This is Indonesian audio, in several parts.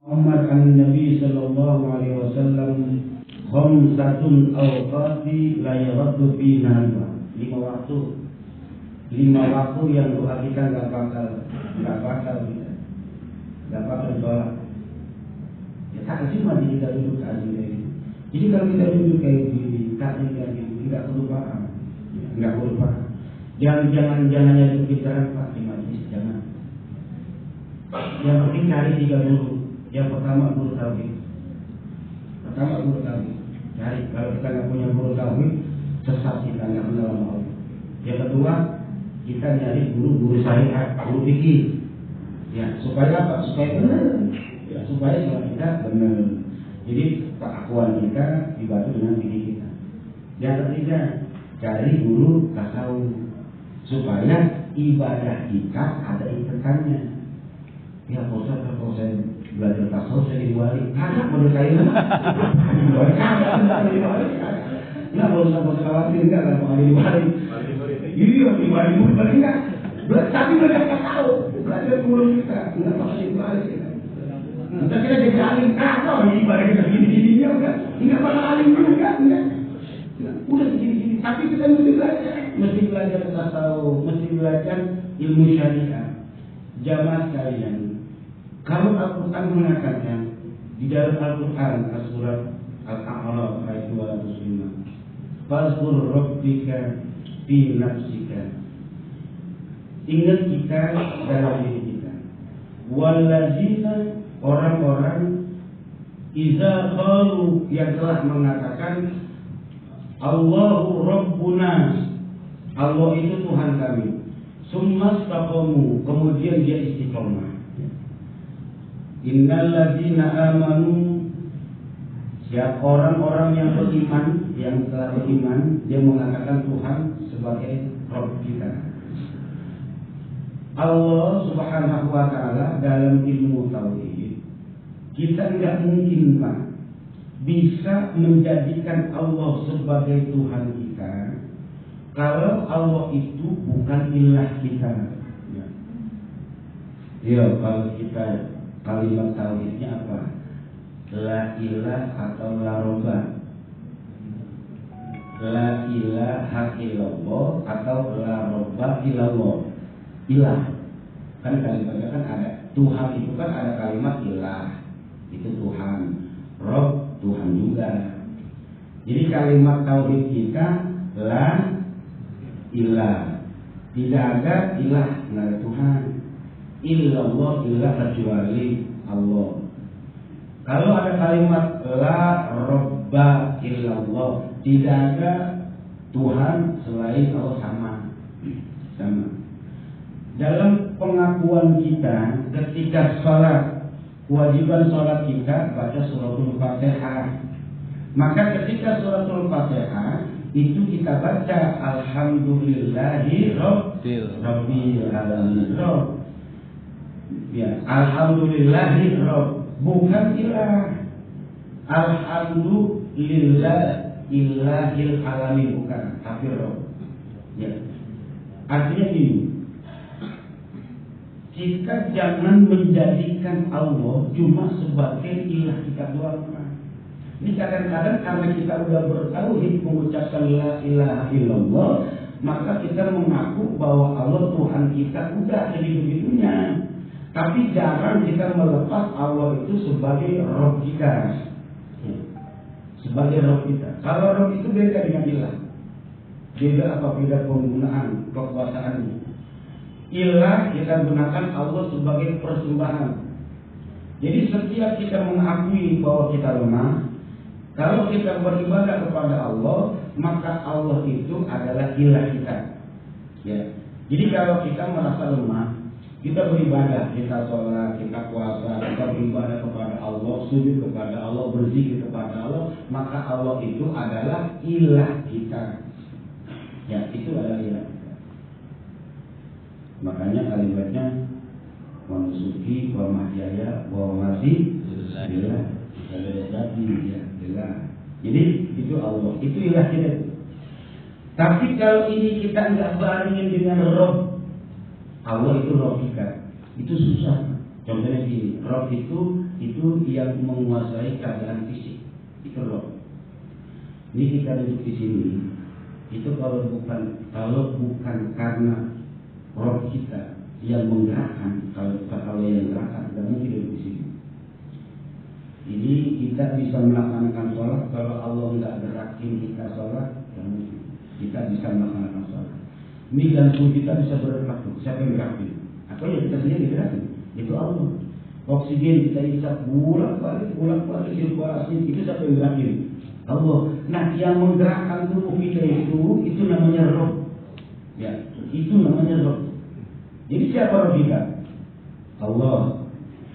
Muhammad an-Nabi sallallahu alaihi wasallam khamsatun awqati la yaraddu fi nahwa. 5 waktu yang doa kita enggak bakal tolak. Ya takzim aja kita duduk takzim kayak gitu. Jadi kalau kita duduk kayak gini, takzim kayak gini, enggak perlu paham. Enggak perlu paham. Jangan itu kita Pak di majlis, jangan. Yang penting cari 3 guru. Yang pertama guru tauhid. Cari, kalau kita nggak punya guru tauhid, sesat kita, nggak kenal sama Allah. Yang kedua, kita nyari guru syariat, guru fikih. Ya, supaya apa? Supaya benar. Ya, supaya sholat kita benar. Jadi keakuan kita dibantu dengan fikih kita. Yang ketiga, cari guru tasawuf supaya ibadah kita ada ikatannya. Ya, kalau saya belajar tasawuf saya diwali, ada model kain, nggak usah khawatir, enggak lah mau ada diwali. Iya, diwali enggak. Tapi mereka tahu, belajar guru kita, nggak pakai diwali. Kita kira jadi alim, kalau ibadah kita gini-gininya nggak bakal alim juga, enggak. Udah gini-gini, tapi kita mesti belajar tasawuf, mesti belajar ilmu syariah. Jamaah sekalian, kalau Al-Quran mengatakan di dalam Al-Quran surat Al-A'raf ayat 205, Fazkur Rabbika fi nafsika, ingat kita dalam diri kita. Wallazina, orang-orang iza qalu, yang telah mengatakan Allahu Rabbuna, Allah itu Tuhan kami. Summa istaqamu, kemudian dia istiqomah. Innal ladzina amanu, siapa orang-orang yang beriman, yang telah beriman, dia mengatakan Tuhan sebagai Rabb kita. Allah Subhanahu wa taala dalam ilmu tauhid, kita enggak mungkin Pak bisa menjadikan Allah sebagai Tuhan kita kalau Allah itu bukan ilah kita. Ya, kalau kita kalimat tauhidnya apa? La ilah atau la robba. La ilaha illallah atau la robba illallah. Ilah. Kan kalimatnya kan ada. Tuhan itu kan ada kalimat ilah. Itu Tuhan. Rob Tuhan juga. Jadi kalimat tauhid kita la ilah. Tidak ada ilah, tidak ada Tuhan. Illallah, ilah kecuali Allah. Kalau ada kalimat la robba illallah, tidak ada Tuhan selain Allah, sama. Dalam pengakuan kita ketika sholat, kewajiban sholat kita baca suratul Fatihah. Maka ketika suratul Fatihah itu kita baca alhamdulillahi rabbil alamin. Ya, alhamdulillahi rabb, bukan ilah. Alhamdulillahil alamin, bukan, tapi rabb. Ya. Artinya ini, kita jangan menjadikan Allah cuma sebagai ilah kita doang. Ini kadang-kadang karena kita udah bertauhid, mengucapkan la ilaha illallah, maka kita mengaku bahwa Allah Tuhan kita, udah jadi begitunya. Tapi jarang kita melepas Allah itu sebagai Rabb kita. Sebagai Rabb kita. Kalau Rabb itu beda dengan ilah. Beda apabila penggunaan kekuasaannya. Ilah kita gunakan Allah sebagai persembahan. Jadi setiap kita mengakui bahwa kita lemah, kalau kita beribadah kepada Allah, maka Allah itu adalah ilah kita. Ya. Jadi kalau kita merasa lemah, kita beribadah, kita sholat, kita puasa, kita beribadah kepada Allah, sujud kepada Allah, berzikir kepada Allah, maka Allah itu adalah ilah kita. Ya, itu adalah ilah kita. Makanya kalimatnya manusuki wa mahyaya wa mamati lillah. Jadi itu Allah, itu ilah kita. Tapi kalau ini kita enggak barengin dengan Rabb, Allah itu Rabb kita, itu susah. Contohnya gini, Rabb itu itu yang menguasai keadaan fisik, itu roh. Ini kita duduk di sini, itu kalau bukan karena roh kita yang menggerakkan, kalau yang menggerakkan tidak mungkin duduk di sini. Jadi kita bisa melaksanakan sholat kalau Allah nggak gerakin kita sholat, ya mungkin kita bisa melaksanakan sholat. Ini jantung kita bisa bergerak, siapa yang gerakin? Atau ya kita sendiri gerakin? Itu Allah. Oksigen kita isap bolak-balik sirkulasi, itu siapa yang gerakin? Allah. Nah, yang menggerakkan tubuh kita itu namanya roh. Ya, itu namanya roh. Jadi siapa roh kita? Allah.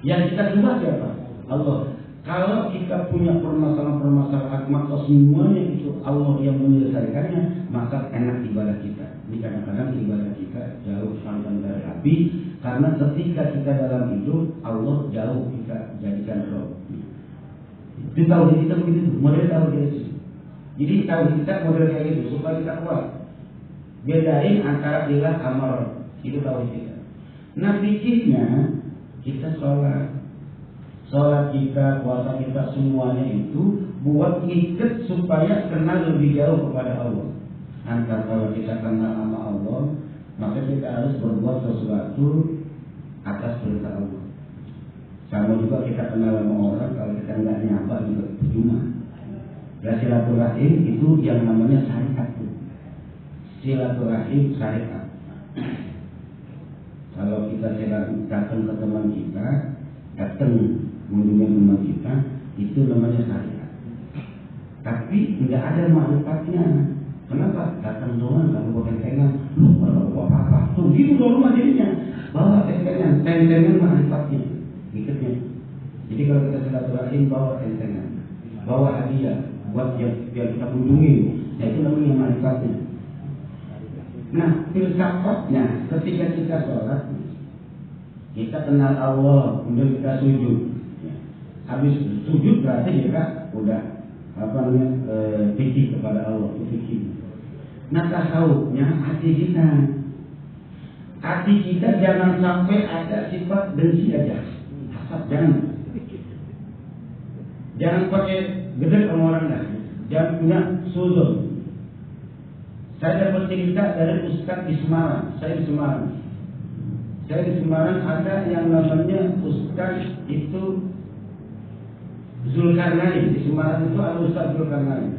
Yang kita sembah siapa? Allah. Kalau kita punya permasalahan-permasalahan, maka semuanya itu Allah yang menyelesaikannya, maka enak ibadah kita. Ini kadang-kadang ibadah kita jauh panggang dari api, karena ketika kita dalam hidup, Allah jauh kita jadikan roh. Itu tahu kita begitu, model tahu itu. Jadi tahu kita model kayak gitu supaya kita kuat. Bedain antara ilah sama roh. Itu tahu kita. Nah, pikirnya kita sholat kita, puasa kita, semuanya itu buat ikat supaya kenal lebih jauh kepada Allah. Antara kalau kita kenal sama Allah, maka kita harus berbuat sesuatu atas perintah Allah. Sama juga kita kenal sama orang, kalau kita nggak nyapa juga percuma. Ya, silaturahim itu yang namanya syariat. Silaturahim syariat. Kalau kita datang ke teman kita, datang mengunjungi teman kita, itu namanya syariat. Tapi nggak ada manfaatnya. Kenapa? Datang doang, kalau bawa tentengan, lu kalau bawa apa? Tuh gitu dong rumah jadinya. Bawa tentengan manfaatnya, ikatnya. Jadi kalau kita silaturahim bawa tentengan, bawa hadiah buat biar kita kunjungi, nah itu namanya manfaatnya. Nah, filsafatnya ketika kita sholat, kita kenal Allah, kemudian kita sujud. Habis sujud berarti kita udah fikih kepada Allah, itu fikih. Nah, tasawufnya hati kita. Hati kita jangan sampai ada sifat benci aja, hasad jangan. Jangan pakai gede sama orang lain. Jangan punya suzon. Saya dapat cerita dari Ustaz di Semarang. Saya di Semarang ada yang namanya Ustaz itu Zulkarnain. Di Semarang itu ada Ustaz Zulkarnain.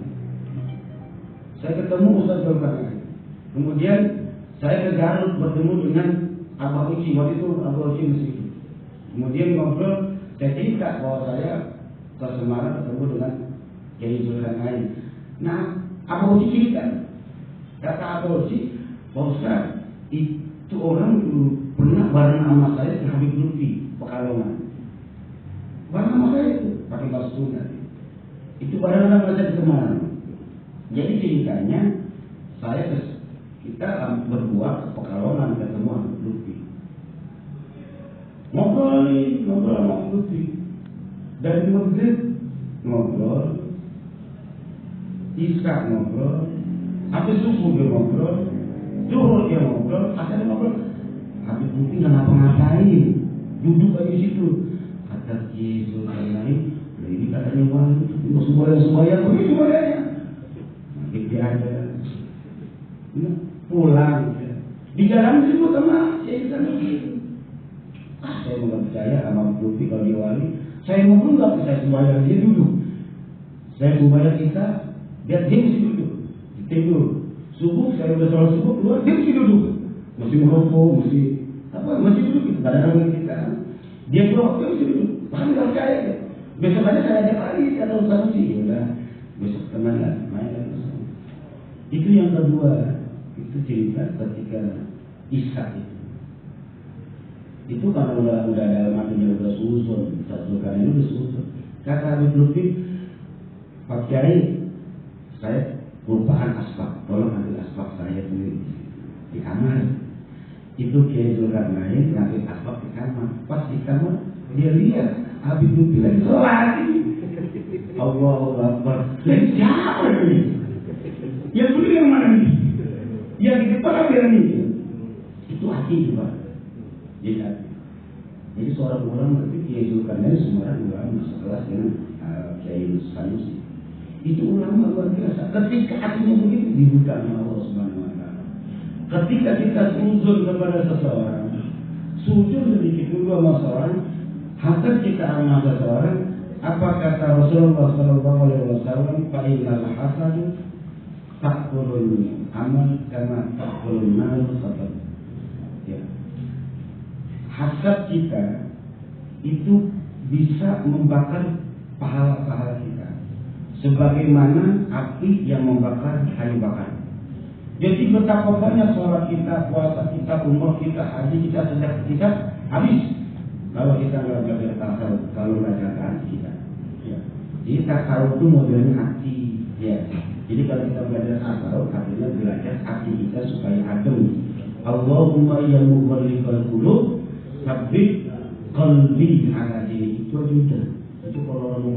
Saya ketemu Ustaz Zulkarnain. Kemudian saya ke Garut bertemu dengan Abah Uci. Waktu itu Abah Uci masih itu. Kemudian ngobrol, saya cerita bahwa saya ke Semarang ketemu dengan Kiai Zulkarnain. Nah, Abah Uci cerita. Kata Abah Uci, Pak Ustaz, itu orang dulu pernah bareng sama saya di Habib Lutfi, Pekalongan. Bareng sama saya itu, pakai bahasa Sunda. Itu bareng sama saya di Semarang. Jadi ceritanya, kita berdua ke Pekalongan ketemu Habib Lutfi. Ngobrol sama Habib Lutfi. Dari maghrib ngobrol, isya ngobrol, habis subuh dia ngobrol, zuhur dia ngobrol, asal ngobrol. Habis Lutfi nggak ngapa-ngapain, duduk aja di situ. Kata Kiai Zulkarnain, ini katanya wah, semboyan begitu modelnya. Dia ada, pulang. Di jalan disebut sama Kiai Zulkarnain. Saya nggak percaya sama Lutfi kalau dia wali. Saya ngobrol nggak, saya sembahyang dia duduk. Saya sembahyang kita, dia mesti duduk, tidur. Subuh saya udah sholat subuh keluar, dia mesti duduk, masih merokok, masih duduk gitu. Kadang-kadang kita, dia keluar, dia mesti duduk. Bahkan nggak percaya. Besok aja saya ajak lagi, ada urusan sih, udah besok teman lah, main lagi. Itu yang kedua, itu cerita ketika Isa itu karena udah dalam hatinya udah susun, satu kali udah susun. Kata Habib Lutfi, Pak Kiai, saya kelupaan asbak, tolong ambil asbak saya di kamar. Itu Kiai Zulkarnain ngambil asbak di kamar. Pas di kamar dia lihat Habib Lutfi lagi sholat. Allahu Akbar. Lagi siapa ini? Yang benar yang mana nih? Yang di depan apa yang ini? Itu hati juga. Jadi seorang ulama berpikir Kiai Zulkarnain Semarang ulama sekelas dengan Kiai Sanusi. Itu ulama luar biasa. Ketika hatinya begitu dibuka oleh Allah Subhanahu wa taala. Ketika kita sujud kepada seseorang, sujud sedikit dulu sama seseorang, hatta kita amal seseorang, apa kata Rasulullah sallallahu alaihi wasallam, fa innal hasadu taqulul amal kama taqulun nar khatab. Ya. Hasad kita itu bisa membakar pahala-pahala kita sebagaimana api yang membakar kayu bakar. Jadi betapa banyak sholat kita, puasa kita, umroh kita, haji kita, sedekah kita habis kalau kita nggak belajar tasawuf, kalau belajar hati kita. Ya. Jadi tasawuf itu modelnya hati. Ya. Jadi kalau kita belajar tasawuf, artinya belajar hati kita supaya adem. Allahumma ya muqallibal qulub tsabbit qalbi ala dinik. Itu aja. Itu kalau orang